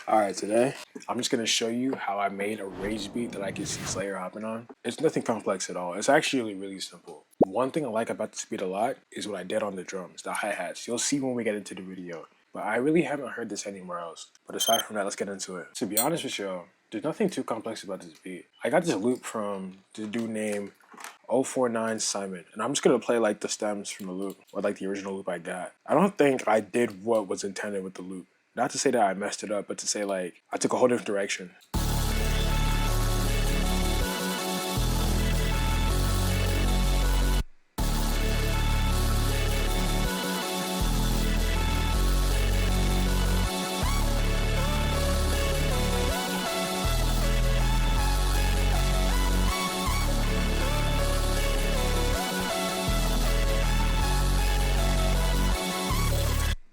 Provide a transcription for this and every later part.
Alright, today I'm just gonna show you how I made a rage beat that I can see Slayr hopping on. It's nothing complex at all. It's actually really simple. One thing I like about this beat a lot is what I did on the drums, the hi-hats. You'll see when we get into the video. But I really haven't heard this anywhere else. But aside from that, let's get into it. To be honest with you, there's nothing too complex about this beat. I got this loop from the dude named 049 Simon, and I'm just gonna play like the stems from the loop, or like the original loop I got. I don't think I did what was intended with the loop. Not to say that I messed it up, but to say like I took a whole different direction.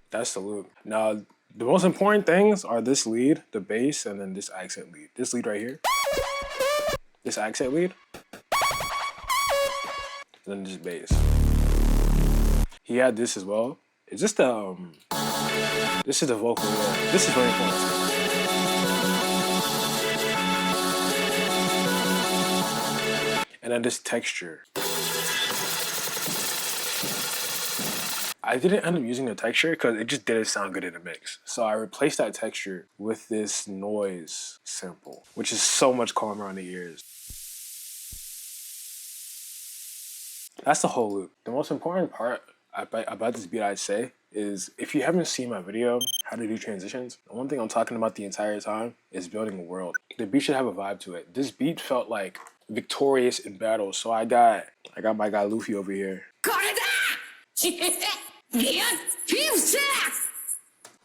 That's the loop. Now, the most important things are this lead, the bass, and then this accent lead. This lead right here. This accent lead. And then this bass. He had this as well. Is this the this is the vocal. Yeah. This is very important. And then this texture. I didn't end up using the texture because it just didn't sound good in the mix. So I replaced that texture with this noise sample, which is so much calmer on the ears. That's the whole loop. The most important part about this beat, I'd say, is if you haven't seen my video, how to do transitions, the one thing I'm talking about the entire time is building a world. The beat should have a vibe to it. This beat felt like victorious in battle. So I got my guy Luffy over here.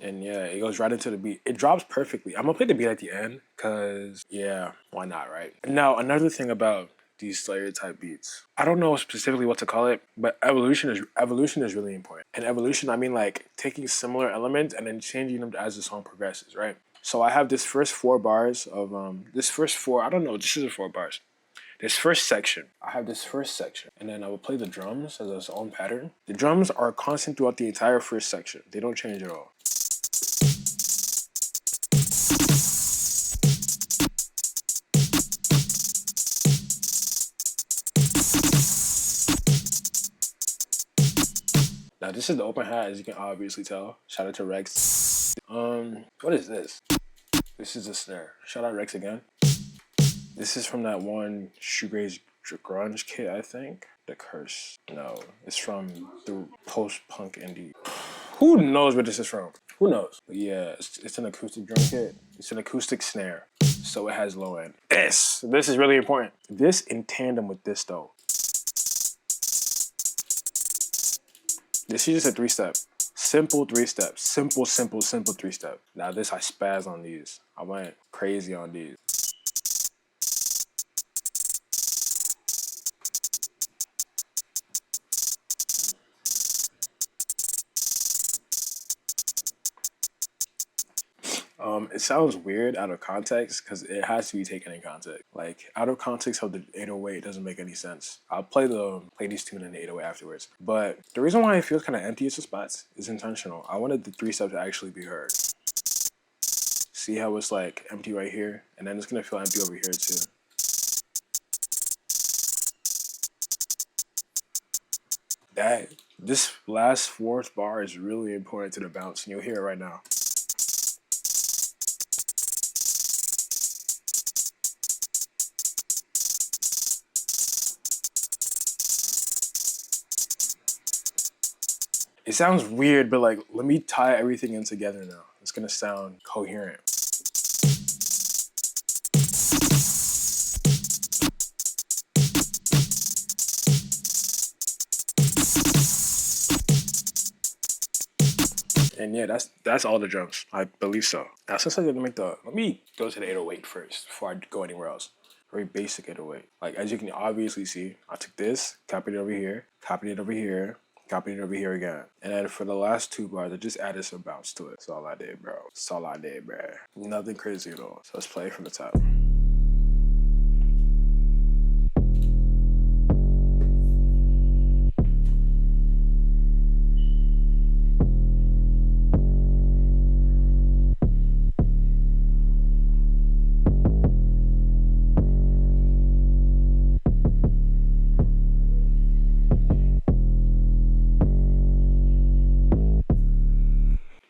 And yeah, it goes right into the beat. It drops perfectly. I'm gonna play the beat at the end, cause yeah, why not, right? Now, another thing about these Slayr type beats, I don't know specifically what to call it, but evolution is really important. And evolution, I mean like taking similar elements and then changing them as the song progresses, right? So I have this first 4 bars of this is 4 bars. This first section, I have this first section, and then I will play the drums as its own pattern. The drums are constant throughout the entire first section. They don't change at all. Now this is the open hat, as you can obviously tell. Shout out to Rex. What is this? This is a snare. Shout out Rex again. This is from that one shoegaze grunge kit, I think. The Curse. No, it's from the post-punk indie. Who knows where this is from? Who knows? But yeah, it's an acoustic drum kit. It's an acoustic snare, so it has low end. This is really important. This in tandem with this though. This is just a 3-step. Simple 3-step. Simple 3-step. Now this, I spaz on these. I went crazy on these. It sounds weird out of context because it has to be taken in context. Like out of context of the 808 doesn't make any sense. I'll play these tune in the 808 afterwards. But the reason why it feels kind of empty at some spots is intentional. I wanted the 3-step to actually be heard. See how it's like empty right here, and then it's gonna feel empty over here too. This last 4th bar is really important to the bounce, and you'll hear it right now. It sounds weird, but like, let me tie everything in together now. It's gonna sound coherent. And yeah, that's all the drums. I believe so. Now since I didn't make let me go to the 808 first before I go anywhere else. Very basic 808. Like as you can obviously see, I took this, copied it over here, copied it over here, copied it over here again. And then for the last 2 bars, I just added some bounce to it. That's all I did, bro. That's all I did, bro. Nothing crazy at all. So let's play from the top.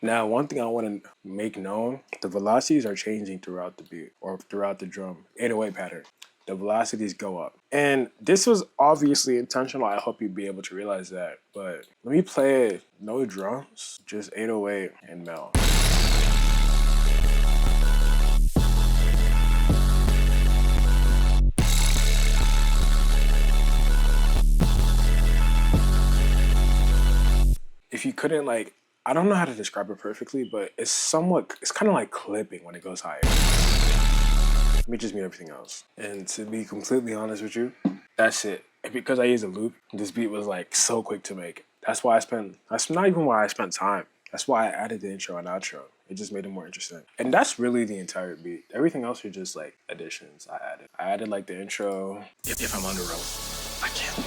Now, one thing I want to make known, the velocities are changing throughout the beat or throughout the drum 808 pattern. The velocities go up. And this was obviously intentional. I hope you'd be able to realize that. But let me play it, no drums, just 808 and mel. If you couldn't like, I don't know how to describe it perfectly, but it's kind of like clipping when it goes higher. Let me just mute everything else. And to be completely honest with you, that's it. And because I used a loop, this beat was like so quick to make. That's not even why I spent time. That's why I added the intro and outro. It just made it more interesting. And that's really the entire beat. Everything else are just like additions I added. I added like the intro. If I'm on the road, I can't lie.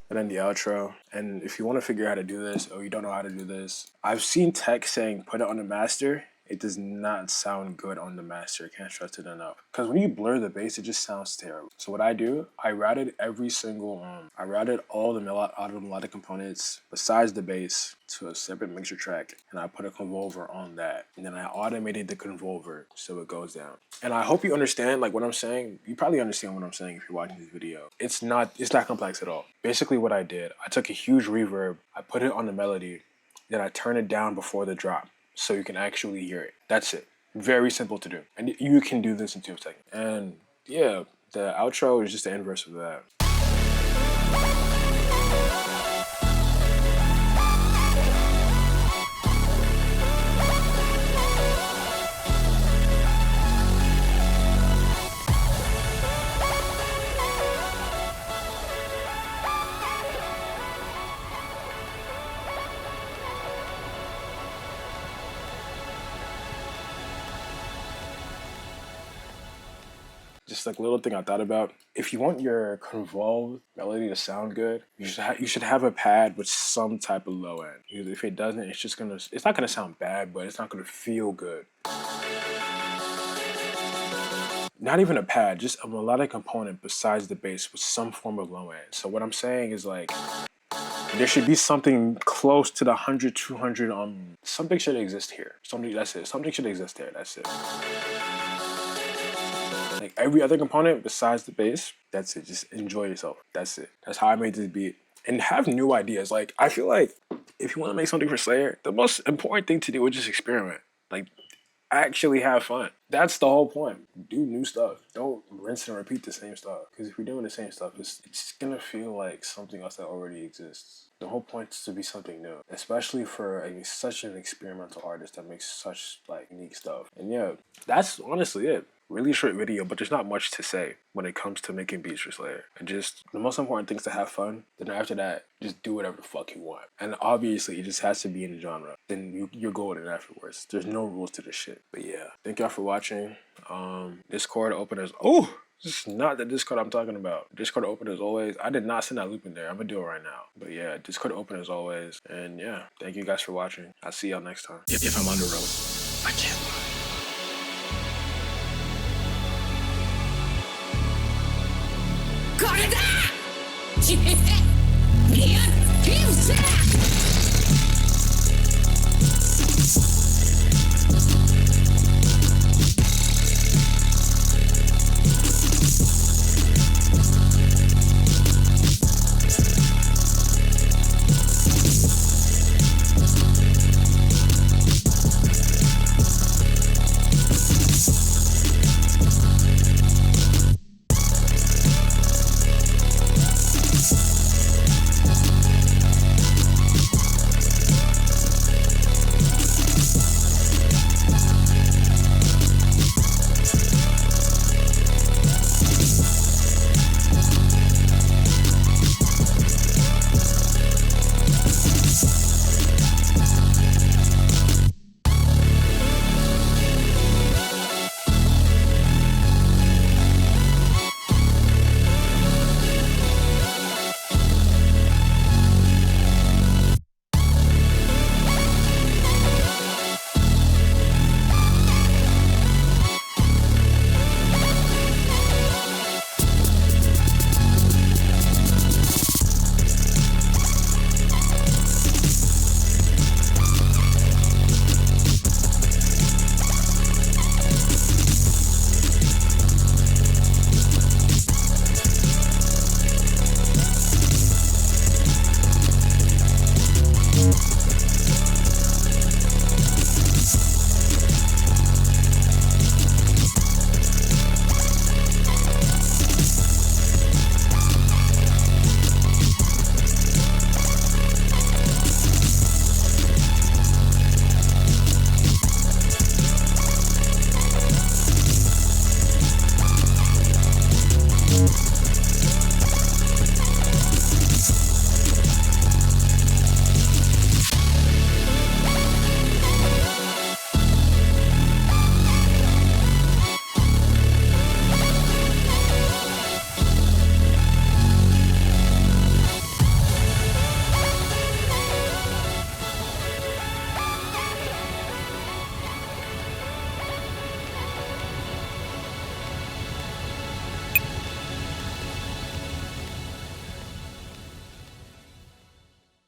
And then the outro. And if you want to figure out how to do this or you don't know how to do this, I've seen text saying put it on the master. It does not sound good on the master. I can't stress it enough. Because when you blur the bass, it just sounds terrible. So what I do, I routed I routed all the melodic components besides the bass to a separate mixer track. And I put a convolver on that. And then I automated the convolver so it goes down. And I hope you understand like what I'm saying. You probably understand what I'm saying if you're watching this video. It's not complex at all. Basically what I did, I took a huge reverb, I put it on the melody, then I turn it down before the drop so you can actually hear it. That's it. Very simple to do. And you can do this in 2 seconds. And yeah, the outro is just the inverse of that. Just like a little thing I thought about. If you want your convolved melody to sound good, you should have a pad with some type of low end. If it doesn't, it's not gonna sound bad, but it's not gonna feel good. Not even a pad, just a melodic component besides the bass with some form of low end. So what I'm saying is like, there should be something close to the 100, 200, something should exist here. That's it. Something should exist there, that's it. Like every other component besides the bass, that's it. Just enjoy yourself. That's it. That's how I made this beat. And have new ideas. Like, I feel like if you want to make something for Slayr, the most important thing to do is just experiment. Like, actually have fun. That's the whole point. Do new stuff. Don't rinse and repeat the same stuff. Because if you're doing the same stuff, it's gonna feel like something else that already exists. The whole point is to be something new, especially for such an experimental artist that makes such like unique stuff. And yeah, that's honestly it. Really short video, but there's not much to say when it comes to making beats for Slayr. And just the most important thing is to have fun. Then after that, just do whatever the fuck you want. And obviously, it just has to be in the genre. Then you're golden afterwards. There's no rules to this shit. But yeah, thank y'all for watching. Discord openers. Oh, this is not the Discord I'm talking about. Discord open as always. I did not send that loop in there. I'm gonna do it right now. But yeah, Discord open as always. And yeah, thank you guys for watching. I'll see y'all next time. If I'm on the road, I can't lie. Got it!